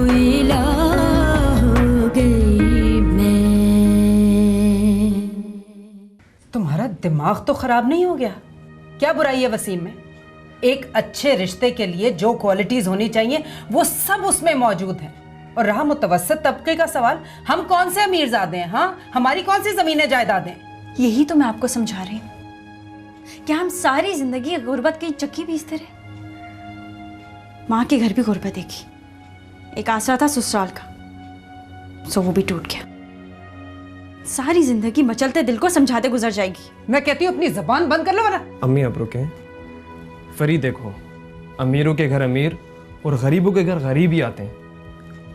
कोयला हो गई मैं। तुम्हारा दिमाग तो खराब नहीं हो गया? क्या बुराई है वसीम में? एक अच्छे रिश्ते के लिए जो क्वालिटीज होनी चाहिए वो सब उसमें मौजूद है। और रहा मुतवस्सित तबके का सवाल, हम कौन से अमीरजादे हैं? हाँ, हमारी कौन सी जमीनें जायदादें? यही तो मैं आपको समझा रही हूँ। क्या हम सारी जिंदगी गुर्बत की चक्की पीसते रहे? माँ के घर भी गुर्बत देखी, एक आसरा था ससुराल का, सो वो भी टूट गया। सारी जिंदगी मचलते दिल को समझाते गुजर जाएगी। मैं कहती हूँ अपनी जबान बंद कर लो वरना। अम्मी अब रुके। फरी देखो, अमीरों के घर अमीर और गरीबों के घर गरीब ही आते हैं।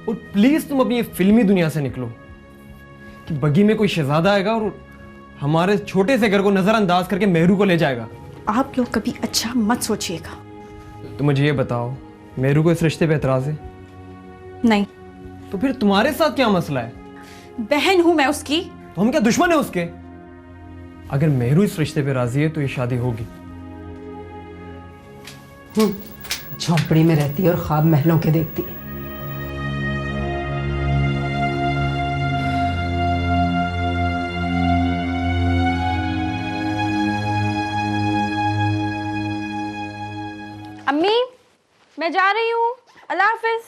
और प्लीज तुम अपनी ये फिल्मी दुनिया से निकलो कि बगी में कोई शहजादा आएगा और हमारे छोटे से घर को नजरअंदाज करके मेहरू को ले जाएगा। आप लोग कभी अच्छा मत सोचिएगा। तो मुझे ये बताओ, मेहरू को इस रिश्ते पे एतराज है? नहीं। तो फिर तुम्हारे साथ क्या मसला है? बहन हूं मैं उसकी। तो हम क्या दुश्मन है उसके? अगर मेहरू इस रिश्ते पे राजी है तो ये शादी होगी। झोंपड़ी में रहती है और ख्वाब महलों के देखती है। अम्मी, मैं जा रही हूँ, अल्लाह हाफिज।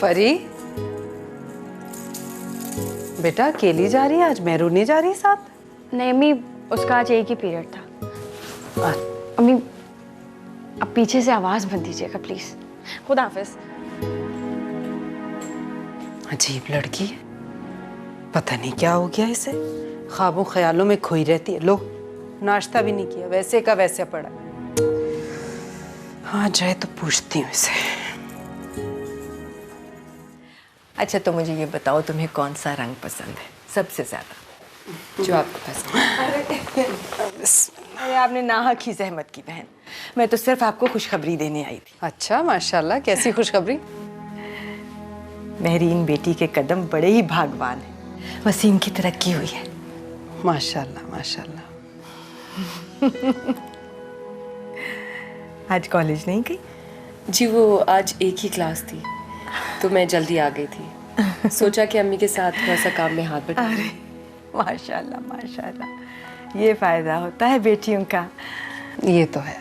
फरी बेटा अकेली जा रही है आज? मेहरू नहीं जा रही साथ? नहीं अम्मी, उसका आज एक ही पीरियड था। अम्मी अब पीछे से आवाज बंद दीजिएगा प्लीज। खुदा हाफिज। अजीब लड़की है, पता नहीं क्या हो गया इसे, ख्वाबों ख्यालों में खोई रहती है। लो, नाश्ता भी नहीं किया, वैसे का वैसे पड़ा। हाँ जाए तो पूछती हूँ इसे। अच्छा तो मुझे ये बताओ, तुम्हें कौन सा रंग पसंद है सबसे ज्यादा, जो आपको पसंद है? अरे आपने नाहक की जहमत की बहन, मैं तो सिर्फ आपको खुशखबरी देने आई थी। अच्छा माशाल्लाह, कैसी खुशखबरी? मेहरीन बेटी के कदम बड़े ही भागवान हैं, वसीम की तरक्की हुई है। माशाल्लाह माशाल्लाह। आज कॉलेज नहीं गई? जी वो आज एक ही क्लास थी तो मैं जल्दी आ गई थी। सोचा कि अम्मी के साथ थोड़ा सा काम में हाथ बटा। अरे माशाल्लाह माशाल्लाह, ये फायदा होता है बेटियों का। ये तो है,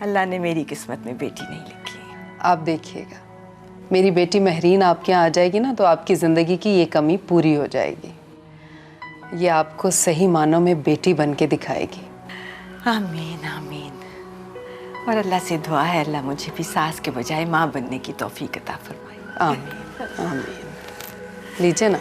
अल्लाह ने मेरी किस्मत में बेटी नहीं लिखी। आप देखिएगा, मेरी बेटी महरीन आपके यहाँ आ जाएगी ना तो आपकी ज़िंदगी की ये कमी पूरी हो जाएगी। ये आपको सही मानों में बेटी बन के दिखाएगी। आमीन आमीन। और अल्लाह से दुआ है, अल्लाह मुझे भी सास के बजाय माँ बनने की तौफीक अता फरमाए। आमीन आमीन। लीजिए ना।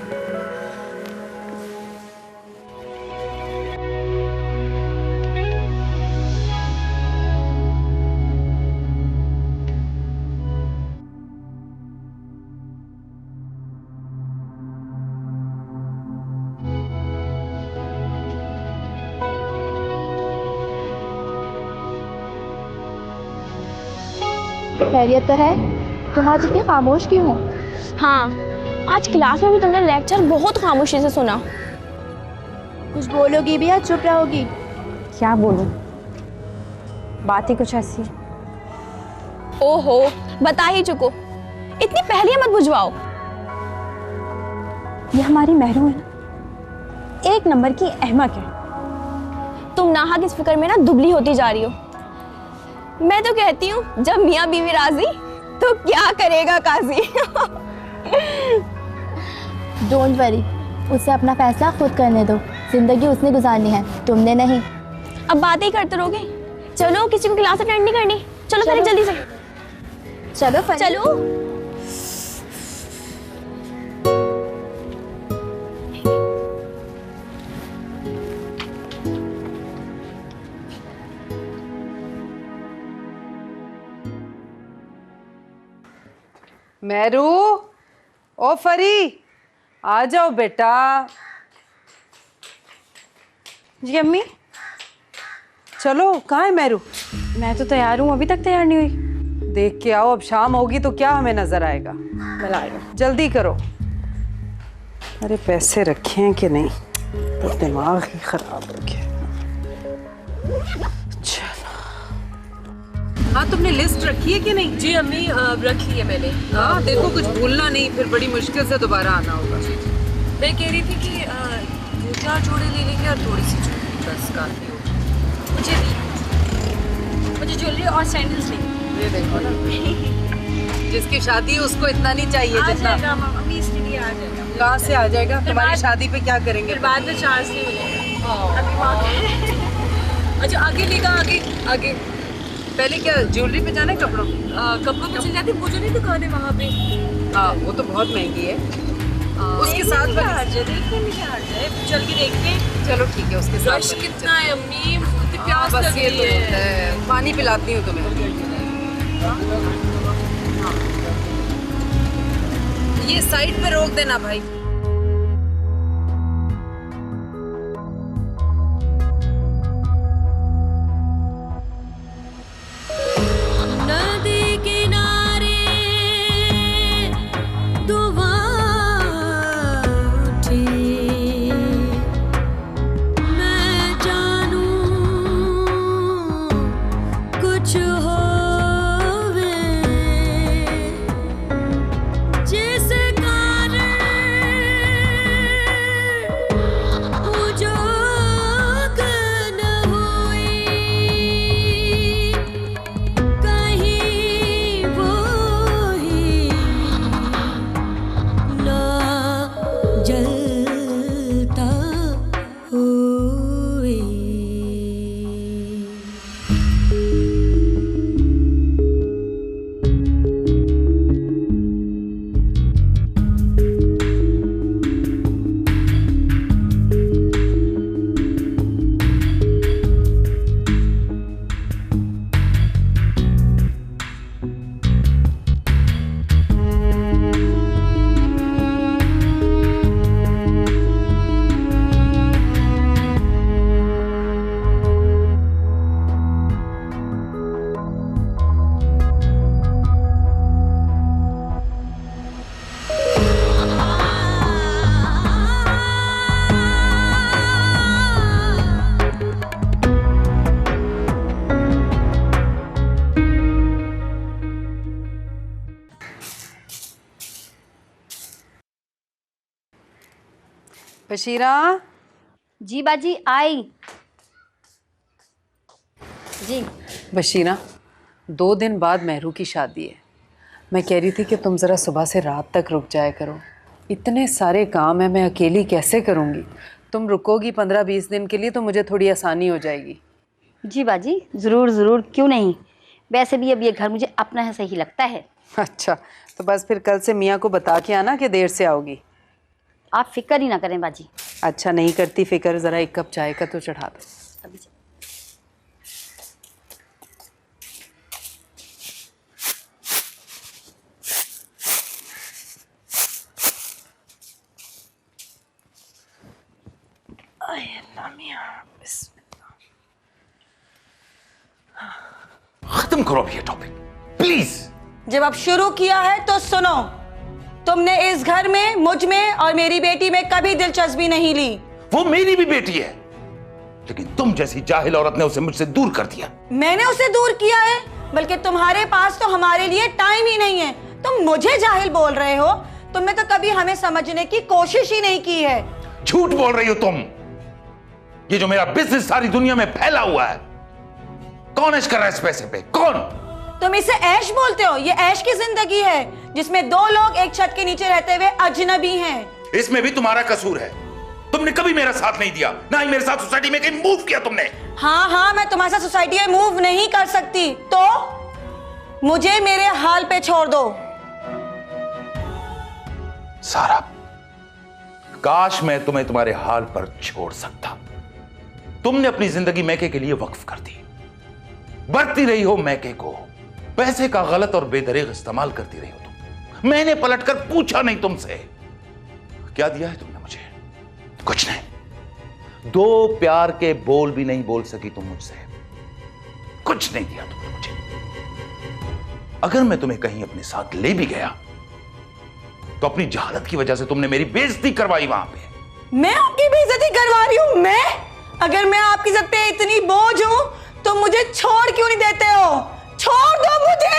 खैरियत तो है? तुम आज इतनी खामोश क्यों हो? हाँ, आज क्लास में भी तुमने लेक्चर बहुत खामोशी से सुना। कुछ बोलोगी भी या चुप रहोगी? क्या बोलूं, बात ही कुछ ऐसी है। ओहो, बता ही चुको, इतनी पहेलियां मत बुझवाओ। ये हमारी मेहरू है ना, एक नंबर की अहमक है। तुम नाहक इस फिक्र में ना दुबली होती जा रही हो। मैं तो कहती हूँ जब मियाँ बीवी राजी तो क्या करेगा काजी। डोंट वरी, उसे अपना फैसला खुद करने दो। जिंदगी उसने गुजारनी है, तुमने नहीं। अब बातें ही करते रहोगे? चलो, किसी को क्लास अटेंड नहीं करनी। चलो फिर जल्दी से चलो फरी। चलो। मेहरू, ओ फरी, आ जाओ बेटा। जी अम्मी। चलो, कहाँ है मेहरू? मैं तो तैयार हूँ, अभी तक तैयार नहीं हुई। देख के आओ, अब शाम होगी तो क्या हमें नजर आएगा। मैं ला रही हूँ। जल्दी करो। अरे पैसे रखे हैं कि नहीं, तो दिमाग ही खराब हो गया। चलो हाँ, तुमने लिस्ट रखी है कि नहीं? जी अम्मी रख ली है मैंने। हाँ, देखो कुछ भूलना नहीं, फिर बड़ी मुश्किल से दोबारा आना होगा। मैं कह रही थी कि 2-4 जोड़े ले लेंगे और थोड़ी सी ज्वेलरी, बस काफ़ी होगी। मुझे ज्वेलरी और सैंडल्स लेंगे। ये देखो ना, जिसकी शादी है उसको इतना नहीं चाहिए आ जितना। जाएगा मम्मी, इसलिए आ जाएगा। कहाँ से आ जाएगा? तुम्हारी बाद- शादी पे क्या करेंगे? फिर बाद में चार्ज नहीं मिलेगा। अभी माँ अच्छा आगे लेगा, आगे आगे। पहले क्या ज्वेलरी पे जाना है कपड़ों? कपड़ों में चल जाते, वो जो नहीं दुकान है वहाँ पे। हाँ, वो तो बहुत महंगी है। उसके साथ क्या वाली- हर्ज है, देखने में क्या हर्ज है, चल के देखते हैं। चलो ठीक है, उसके साथ रश वाली- कितना है अम्मी, इतनी हाँ, प्यास बस लग ये रही तो होता है। है। पानी पिलाती हूँ तुम्हें। ये साइड पे रोक देना भाई। नदी किनारे दुआं उठी, मैं जानूं कुछ होवे, जिस कारण उजोग न होई, कहीं वो ही ना जलता हुए। बशीरा, जी बाजी आई। जी बशीरा, 2 दिन बाद मेहरू की शादी है। मैं कह रही थी कि तुम ज़रा सुबह से रात तक रुक जाया करो। इतने सारे काम हैं, मैं अकेली कैसे करूँगी? तुम रुकोगी 15-20 दिन के लिए तो मुझे थोड़ी आसानी हो जाएगी। जी बाजी, ज़रूर ज़रूर, क्यों नहीं। वैसे भी अब ये घर मुझे अपना है सही लगता है। अच्छा, तो बस फिर कल से मियाँ को बता के आना कि देर से आओगी। आप फिक्र ही ना करें बाजी। अच्छा, नहीं करती फिक्र, ज़रा 1 कप चाय का तो चढ़ा दो। अभी से। खत्म करो अब ये टॉपिक प्लीज। जब अब शुरू किया है तो सुनो, तुमने इस घर में मुझ में और मेरी बेटी में कभी दिलचस्पी नहीं ली। वो मेरी भी बेटी है, लेकिन तुम जैसी जाहिल औरत ने उसे मुझसे दूर कर दिया। मैंने उसे दूर किया है, बल्कि तुम्हारे पास तो हमारे लिए टाइम ही नहीं है। तुम मुझे जाहिल बोल रहे हो? तुमने तो कभी हमें समझने की कोशिश ही नहीं की है। झूठ बोल रही हो तुम। ये जो मेरा बिजनेस सारी दुनिया में फैला हुआ है, कौन ऐश कर रहा है इस पैसे पे? कौन? तुम इसे ऐश बोलते हो? ये ऐश की जिंदगी है जिसमें 2 लोग एक छत के नीचे रहते हुए अजनबी हैं। इसमें भी तुम्हारा कसूर है। तुमने कभी मेरा साथ नहीं दिया, ना ही मेरे साथ सोसाइटी में कहीं मूव किया तुमने। हाँ हाँ, मैं तुम्हारे साथ सोसाइटी में मूव नहीं कर सकती, तो मुझे मेरे हाल पे छोड़ दो। सारा, काश मैं तुम्हें तुम्हारे हाल पर छोड़ सकता। तुमने अपनी जिंदगी मैके के लिए वक्फ कर दी, बरती रही हो मैके को, पैसे का गलत और बेदरीग इस्तेमाल करती रही हो तुम। मैंने पलटकर पूछा नहीं तुमसे, क्या दिया है तुमने मुझे? कुछ नहीं। 2 प्यार के बोल भी नहीं बोल सकी तुम मुझसे। कुछ नहीं दिया तुमने मुझे। अगर मैं तुम्हें कहीं अपने साथ ले भी गया तो अपनी जहालत की वजह से तुमने मेरी बेइज्जती करवाई वहां पे। मैं आपकी बेइज्जती करवा रही हूं? मैं? अगर मैं आपकी इज्जत पे इतनी बोझ हूं तो मुझे छोड़ क्यों नहीं देते हो? छोड़ दो मुझे।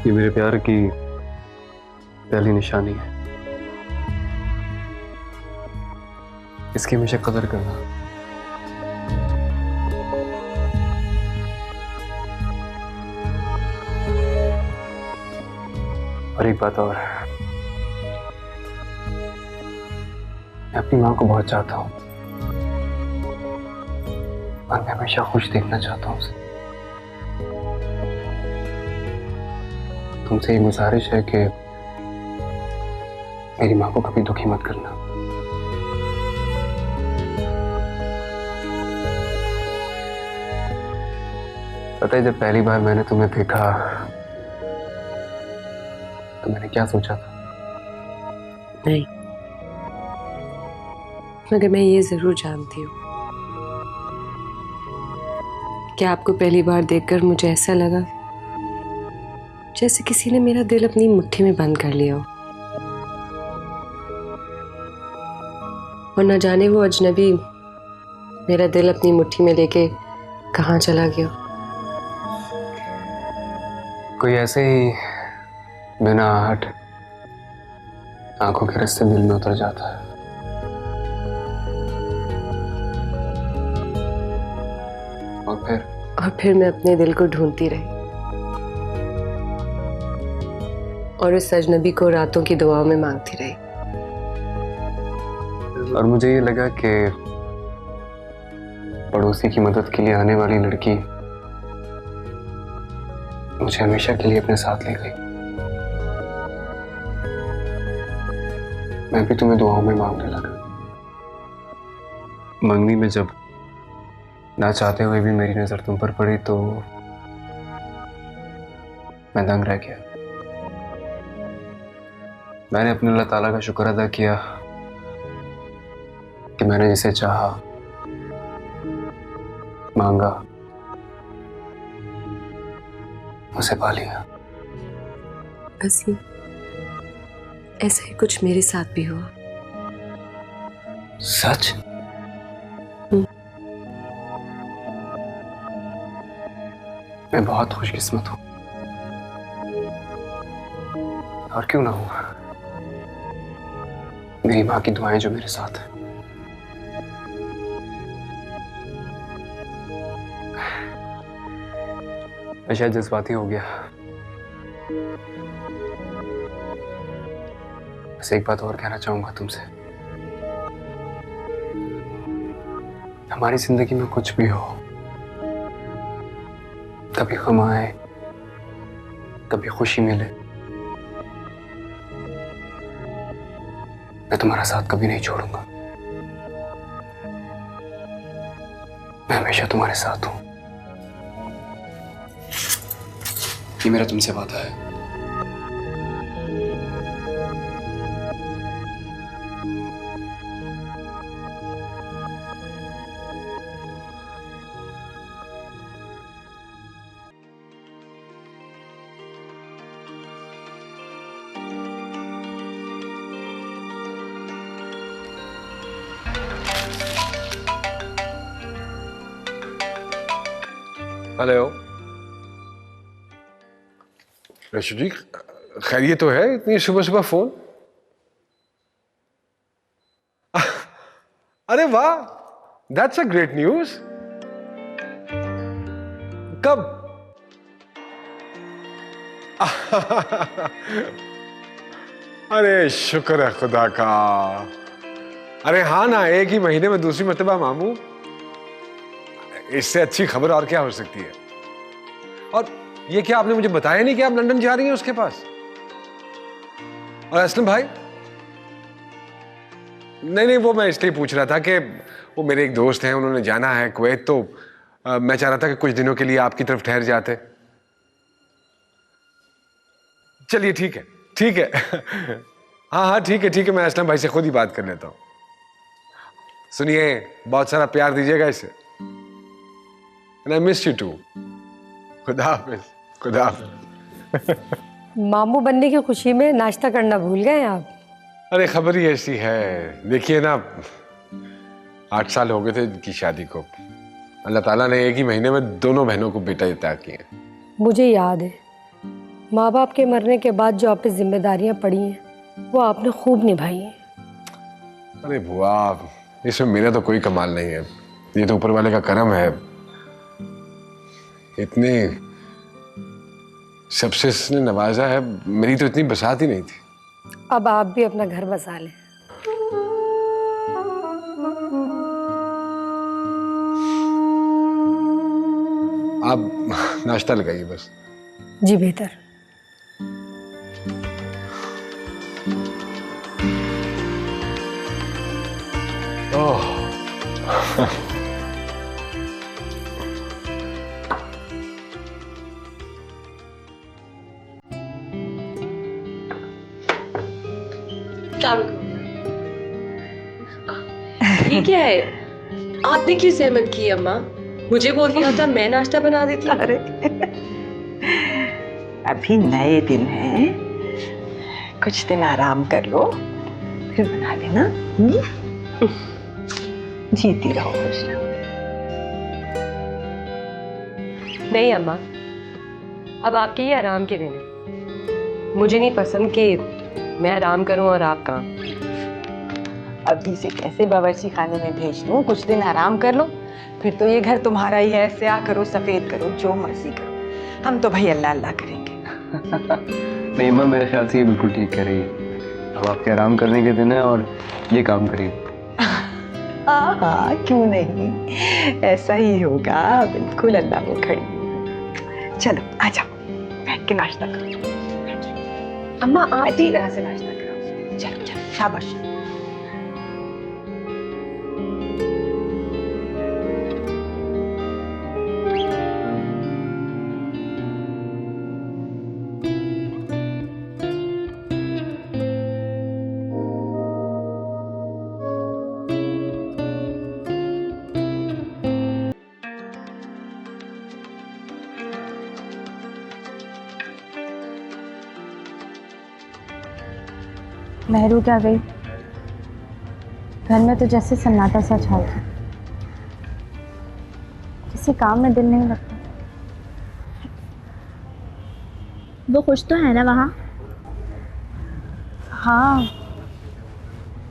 ये मेरे प्यार की पहली निशानी है, इसकी हमेशा कदर करना। और एक बात और, मैं अपनी माँ को बहुत चाहता हूँ और मैं हमेशा खुश देखना चाहता हूँ उसे। तुमसे ये गुजारिश है कि मेरी माँ को कभी दुखी मत करना। पता है, जब पहली बार मैंने तुम्हें देखा तो मैंने क्या सोचा था? नहीं, मगर मैं ये जरूर जानती हूँ कि आपको पहली बार देखकर मुझे ऐसा लगा जैसे किसी ने मेरा दिल अपनी मुट्ठी में बंद कर लिया हो, और न जाने वो अजनबी मेरा दिल अपनी मुट्ठी में लेके कहाँ चला गया। कोई ऐसे ही बिना आहट आंखों के रास्ते दिल में उतर जाता है। और फिर मैं अपने दिल को ढूंढती रही और उस अजनबी को रातों की दुआओं में मांगती रही। और मुझे ये लगा कि पड़ोसी की मदद के लिए आने वाली लड़की मुझे हमेशा के लिए अपने साथ ले गई। मैं भी तुम्हें दुआओं में मांगने लगा। मंगनी में जब ना चाहते हुए भी मेरी नजर तुम पर पड़ी तो मैं दंग रह गया। मैंने अपने अल्लाह ताला का शुक्र अदा किया कि मैंने जिसे चाहा, मांगा, उसे पा लिया। वसीम, ऐसा ही कुछ मेरे साथ भी हुआ। सच? मैं बहुत खुशकिस्मत हूं। और क्यों ना हुआ, मेरी माँ की दुआएं जो मेरे साथ है। मैं शायद जज्बाती हो गया। बस एक बात और कहना चाहूंगा तुमसे। हमारी जिंदगी में कुछ भी हो, कभी गम आए, कभी खुशी मिले, मैं तुम्हारा साथ कभी नहीं छोड़ूंगा। मैं हमेशा तुम्हारे साथ हूं। ये मेरा तुमसे वादा है। हेलो रशु जी, खैरियत तो है? इतनी सुबह सुबह फोन? अरे वाह, दैट्स अ ग्रेट न्यूज। कब? अरे शुक्र है खुदा का। अरे हाँ ना, एक ही महीने में दूसरी मर्तबा मामू, इससे अच्छी खबर और क्या हो सकती है। और ये क्या आपने मुझे बताया नहीं कि आप लंदन जा रही हैं उसके पास? और असलम भाई? नहीं, वो मैं इसलिए पूछ रहा था कि वो मेरे एक दोस्त हैं, उन्होंने जाना है कुवैत, तो मैं चाह रहा था कि कुछ दिनों के लिए आपकी तरफ ठहर जाते। चलिए ठीक है हाँ ठीक है, मैं असलम भाई से खुद ही बात कर लेता हूँ। सुनिए, बहुत सारा प्यार दीजिएगा इसे। And I miss you too. खुदा हाफिज। मामू बनने की खुशी में नाश्ता करना भूल गए आप? अरे खबर ही ऐसी है। देखिए ना, 8 साल हो गए थे इनकी शादी को। अल्लाह ताला ने एक ही महीने में दोनों बहनों को बेटा अता किए। मुझे याद है, माँ बाप के मरने के बाद जो आप पे जिम्मेदारियां पड़ी हैं वो आपने खूब निभाई हैं। अरे बुआ, इसमें मेरा तो कोई कमाल नहीं है, ये तो ऊपर वाले का करम है। इतने सबसे इसने नवाजा है, मेरी तो इतनी बसात ही नहीं थी। अब आप भी अपना घर बसा लें। आप नाश्ता लगाइए बस। जी बेहतर। ओह ये क्या है? आपने क्यों सहमत की अम्मा? मुझे बोल दिया था, मैं नाश्ता बना देती। अरे अभी नए दिन हैं, कुछ दिन आराम कर लो, फिर बना लेना। जीती रहो खुश रहो। नहीं अम्मा, अब आपके ही आराम के दिन हैं। मुझे नहीं पसंद कि मैं आराम करूं और आप काम। अभी से कैसे बावर्ची खाने में भेज दूं? कुछ दिन आराम कर लो, फिर तो ये घर तुम्हारा ही है। स्याह करो, सफेद करो, जो मर्जी करो, हम तो भाई अल्लाह अल्लाह करेंगे। नहीं माँ, मेरे ख्याल से ये बिल्कुल ठीक कह रही है। अब आपके आराम करने के दिन है और ये काम करिए। हाँ, क्यों नहीं, ऐसा ही होगा, बिल्कुल अल्लाह वो खड़ी। चलो आ जाओ, बैठ के नाश्ता करो। अम्मा आप अच्छी तरह से नाश्ता करो। चलो चलो, शाबाश। मेहरू क्या गई? घर में तो जैसे सन्नाटा सा छा गया, किसी काम में दिल नहीं लगता। वो खुश तो है ना वहाँ? हाँ,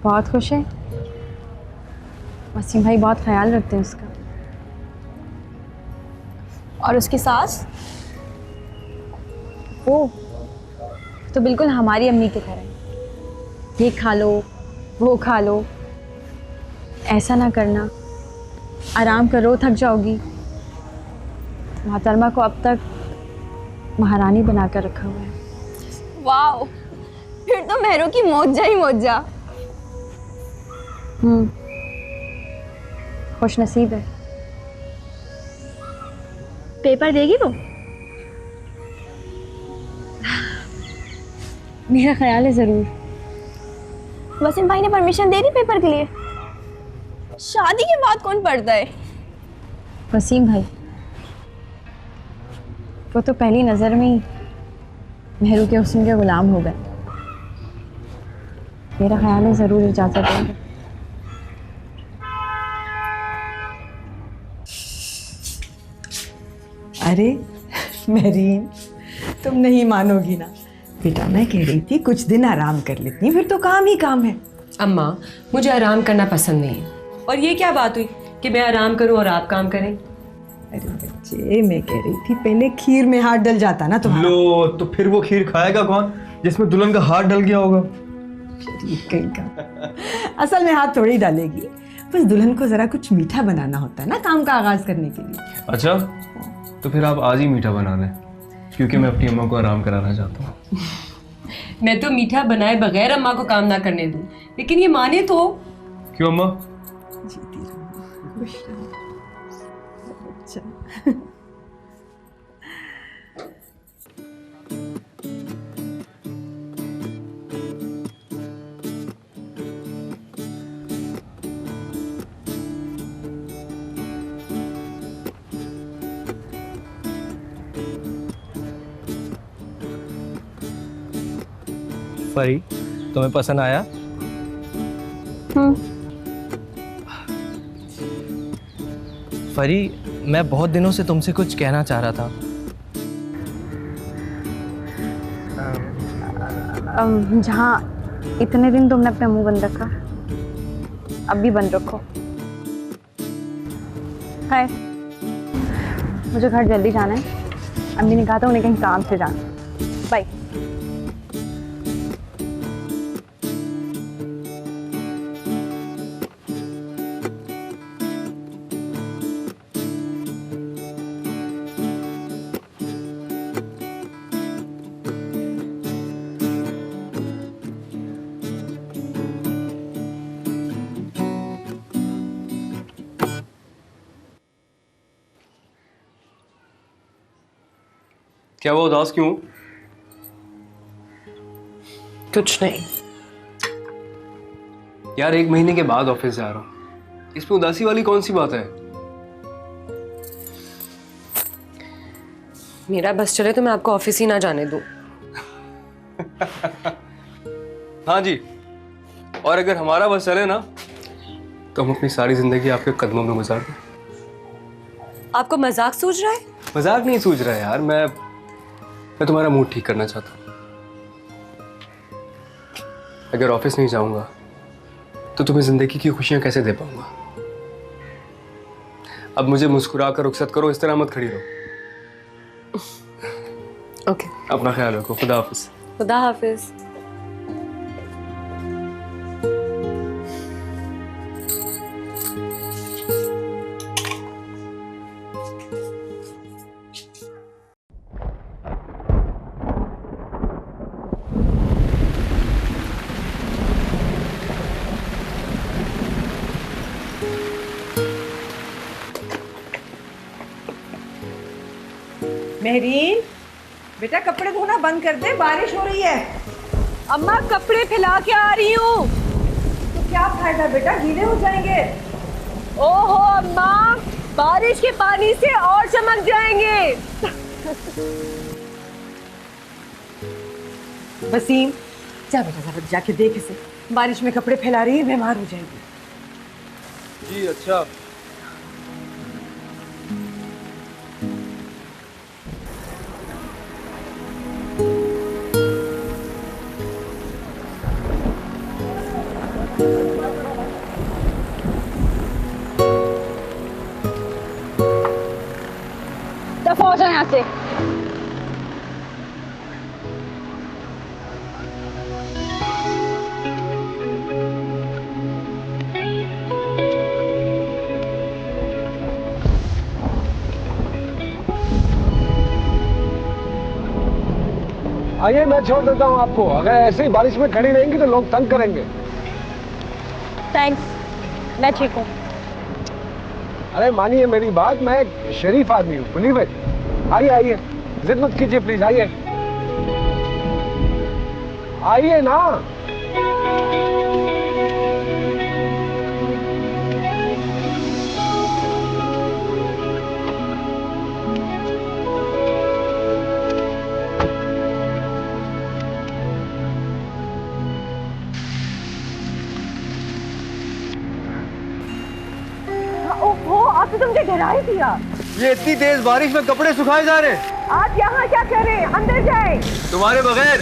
बहुत खुश है। वसीम भाई बहुत ख्याल रखते हैं उसका। और उसकी सास? वो तो बिल्कुल हमारी अम्मी की तरह है। ये खा लो, वो खा लो, ऐसा ना करना, आराम करो, थक जाओगी। मोहतरमा को अब तक महारानी बनाकर रखा हुआ है। वाह, फिर तो मेहरू की मौजा ही मौजा। खुश नसीब है। पेपर देगी वो? मेरा ख्याल है ज़रूर। वसीम भाई ने परमिशन दे दी पेपर के लिए? शादी के बाद कौन पढ़ता है? वसीम भाई, वो तो पहली नज़र में ही मेहरू के हुस्न के गुलाम हो गए। मेरा ख्याल है ज़रूर इजाज़त देंगे। अरे मेरीन, तुम नहीं मानोगी ना बेटा, मैं कह रही थी कुछ दिन आराम कर लेती, फिर तो काम ही काम है। अम्मा, मुझे आराम करना पसंद नहीं है। और ये क्या बात हुई कि मैं आराम करूं और आप काम करें? अरे बच्चे, मैं कह रही थी पहले खीर में हाथ डल जाता ना तुम्हारा। लो, तो फिर वो खीर खाएगा कौन जिसमें दुल्हन का हाथ डल गया होगा? कहीं का असल में हाथ थोड़ी डालेगी, बस दुल्हन को जरा कुछ मीठा बनाना होता है ना काम का आगाज करने के लिए। अच्छा, तो फिर आप आज ही मीठा बना लें, क्योंकि मैं अपनी अम्मा को आराम कराना चाहता हूँ। मैं तो मीठा बनाए बगैर अम्मा को काम ना करने दूं, लेकिन ये माने तो। क्यों अम्मा? परी, तुम्हें पसंद आया? परी, मैं बहुत दिनों से तुमसे कुछ कहना चाह रहा था। जहाँ इतने दिन तुमने अपना मुंह बंद रखा, अब भी बंद रखो। हाय, मुझे घर जल्दी जाना है। अम्मी ने कहा था उन्हें कहीं काम से जाना। बाय। क्या वो उदास क्यों? कुछ नहीं यार, 1 महीने के बाद ऑफिस जा रहा हूँ, इसमें उदासी वाली कौन सी बात है? मेरा बस चले तो मैं आपको ऑफिस ही ना जाने दूं। हाँ जी, और अगर हमारा बस चले ना तो हम अपनी सारी जिंदगी आपके कदमों में गुजार दें। आपको मजाक सूझ रहा है? मजाक नहीं सूझ रहा है यार, मैं तुम्हारा मूड ठीक करना चाहता हूँ। अगर ऑफिस नहीं जाऊंगा तो तुम्हें जिंदगी की खुशियां कैसे दे पाऊंगा? अब मुझे मुस्कुरा कर रुखसत करो, इस तरह मत खड़ी रहो। ओके, अपना ख्याल रखो। खुदा हाफिज। खुदा हाफिज। मेहरीन, बेटा कपड़े धोना बंद कर दे, बारिश हो रही है। अम्मा कपड़े फैला के आ रही हूँ। तो क्या फायदा बेटा, गीले हो जाएंगे। ओहो अम्मा, बारिश के पानी से और चमक जाएंगे। वसीम, जा बेटा जरा जाके देख इसे, बारिश में कपड़े फैला रही है, बीमार हो जाएगी। जी अच्छा। दफा हो जाए यहाँ से। आइए, मैं छोड़ देता हूँ आपको। अगर ऐसे ही बारिश में खड़ी रहेंगी तो लोग तंग करेंगे। थैंक्स, मैं ठीक हूँ। अरे मानिए मेरी बात, मैं एक शरीफ आदमी हूँ। पुनीत भाई, आइए आइए, जिद मत कीजिए प्लीज, आइए आइए ना। ओहो, आपने तो मुझे डरा ही दिया। ये इतनी तेज बारिश में कपड़े सुखाए जा रहे हैं। आप यहाँ क्या कर रहे हैं? अंदर जाए। तुम्हारे बगैर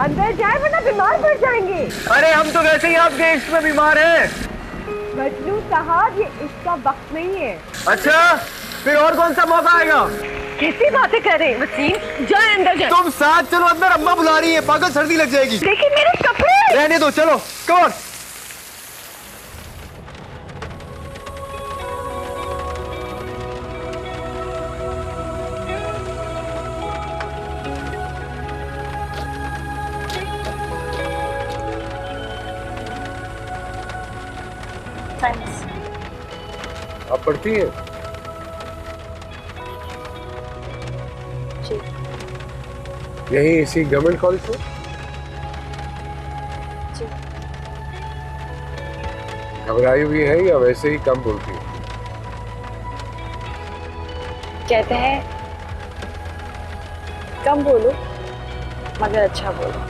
अंदर जाए वरना बीमार पड़ जाएंगे। अरे हम तो वैसे ही आपके इश्क में बीमार हैं। मजनू साहब, ये इसका वक्त नहीं है। अच्छा, फिर और कौन सा मौका आएगा? कैसी बातें कर रहे हैं वसीम? जाए अंदर जाए। तुम साथ चलो अंदर, अम्मा बुला रही है, पागल सर्दी लग जाएगी। लेकिन मेरे कपड़े। रहने दो, चलो कम ऑन। आप पढ़ती हैं? यही इसी गवर्नमेंट कॉलेज में? घबराई हुई है या वैसे ही कम बोलती है? कहते हैं कम बोलो मगर अच्छा बोलो।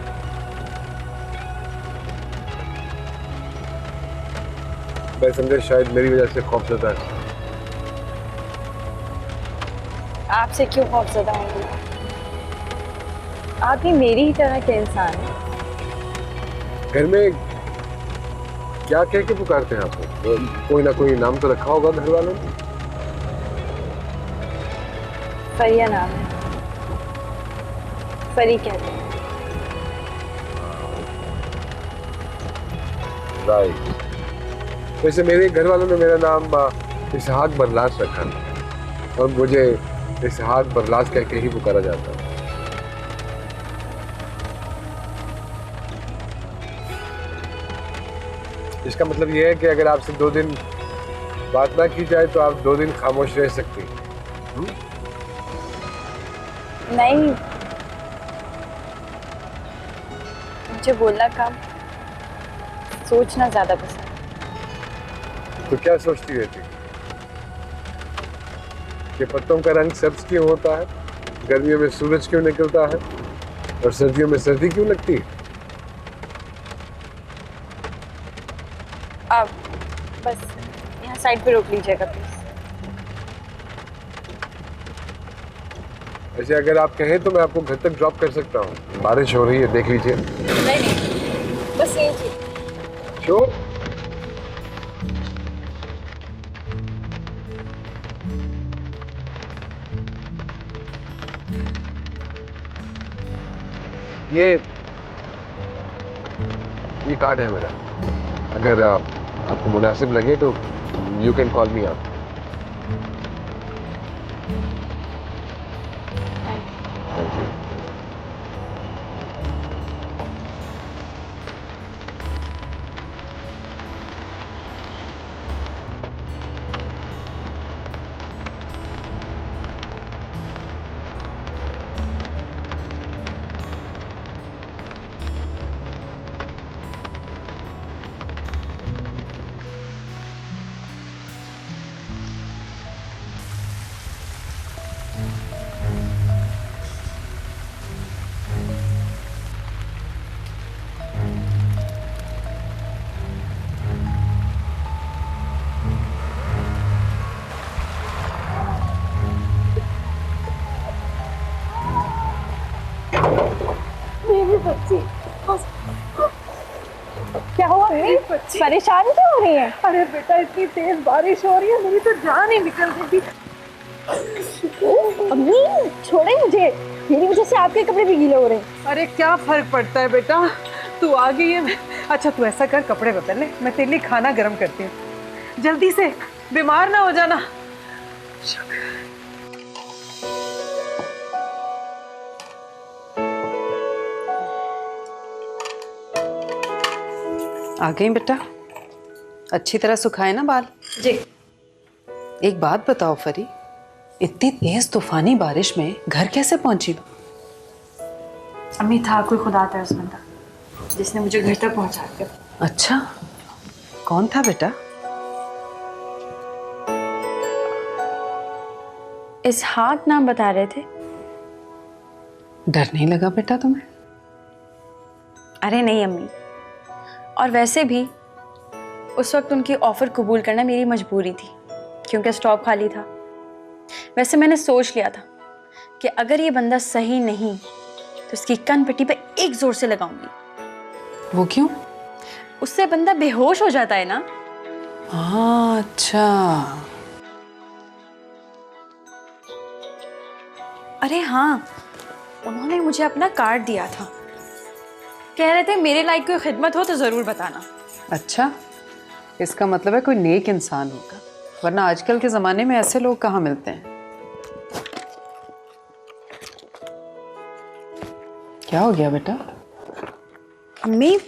मैं समझा शायद मेरी वजह से खौफजदा है। आपसे क्यों खौफजदा होंगी? आप भी मेरी ही तरह के इंसान हैं। घर में क्या कह के पुकारते हैं आपको? कोई ना कोई नाम तो रखा होगा घर वालों ने? फरिया नाम है, फरी कहते हैं। राइट। वैसे मेरे घर वालों ने मेरा नाम इसहाक बरलास रखा है और मुझे इसहाक बरलास कह के ही पुकारा जाता है। इसका मतलब यह है कि अगर आपसे 2 दिन बात ना की जाए तो आप 2 दिन खामोश रह सकती हैं। नहीं, मुझे बोलना कम, सोचना ज्यादा पसंद। तो क्या सोचती रहती कि पत्तों का रंग सब्ज क्यों होता है, गर्मियों में सूरज क्यों निकलता है और सर्दियों में सर्दी क्यों लगती है? आप बस यहाँ साइड पे रोक लीजिएगा प्लीज। वैसे अगर आप कहें तो मैं आपको घर तक ड्रॉप कर सकता हूँ। बारिश हो रही है, देख लीजिए। नहीं, बस यही चीज। श्योर? ये कार्ड है मेरा। अगर आपको मुनासिब लगे तो you can call me up. Thank you. मेरी बच्ची क्या हुआ? परेशान क्यों हो रही है? अरे बेटा, इतनी तेज बारिश हो रही है, मेरी तो जान ही निकल गई। अम्मी छोड़े मुझे, मेरी वजह से आपके कपड़े भी गीले हो रहे हैं। अरे क्या फर्क पड़ता है बेटा, तू आ गई है। अच्छा तू ऐसा कर, कपड़े बदल ले, मैं तेरे लिए खाना गर्म करती हूँ। जल्दी से, बीमार ना हो जाना। आ गई बेटा? अच्छी तरह सुखाए ना बाल? जी। एक बात बताओ फरी, इतनी तेज तूफानी बारिश में घर कैसे पहुंची तू? अम्मी था कोई खुदा था उस बंदा जिसने मुझे घर तक पहुंचा दिया। अच्छा, कौन था बेटा? इसहाक नाम बता रहे थे। डर नहीं लगा बेटा तुम्हें? अरे नहीं अम्मी, और वैसे भी उस वक्त उनकी ऑफर कबूल करना मेरी मजबूरी थी क्योंकि स्टॉप खाली था। वैसे मैंने सोच लिया था कि अगर ये बंदा सही नहीं तो इसकी कन पट्टी पे एक जोर से लगाऊंगी। वो क्यों? उससे बंदा बेहोश हो जाता है ना। हाँ अच्छा। अरे हाँ, उन्होंने मुझे अपना कार्ड दिया था, कह रहे थे मेरे लायक कोई खिदमत हो तो जरूर बताना। अच्छा, इसका मतलब है कोई नेक इंसान होगा, वरना आजकल के ज़माने में ऐसे लोग कहाँ मिलते हैं। क्या हो गया बेटा? अम्मी,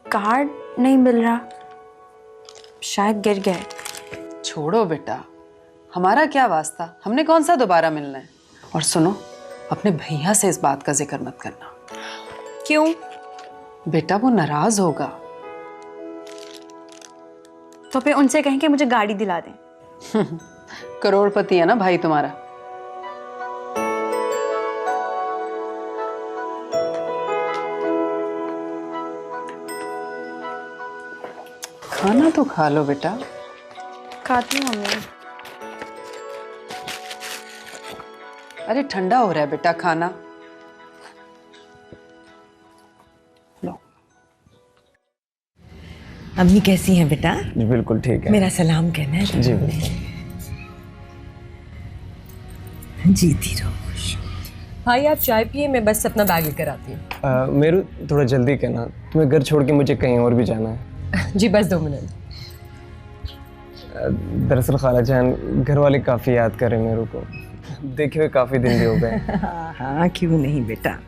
कार्ड नहीं मिल रहा, शायद गिर गया है। छोड़ो बेटा, हमारा क्या वास्ता, हमने कौन सा दोबारा मिलना है। और सुनो, अपने भैया से इस बात का जिक्र मत करना। क्यों? बेटा वो नाराज होगा। तो फिर उनसे कहें कि मुझे गाड़ी दिला दें। करोड़पति है ना भाई तुम्हारा। खाना तो खा लो बेटा। खाती हूँ मम्मी। अरे ठंडा हो रहा है बेटा, खाना लो। अम्मी कैसी हैं बेटा? जी बिल्कुल ठीक है। मेरा सलाम कहना है। जी जीती रहो। भाई आप चाय पिए, मैं बस अपना बैग लेकर आती हूँ। मेरू थोड़ा जल्दी कहना, तुम्हें घर छोड़ के मुझे कहीं और भी जाना है। जी बस 2 मिनट। दरअसल खाला जान, घर वाले काफ़ी याद कर रहे हैं मेरे को, देखे हुए काफ़ी दिन भी हो गए। हाँ क्यों नहीं बेटा,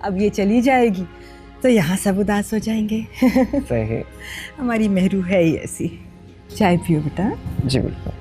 अब ये चली जाएगी तो यहाँ सब उदास हो जाएंगे। सही। हमारी मेहरू है ही ऐसी। चाय पियो बेटा। जी बिल्कुल।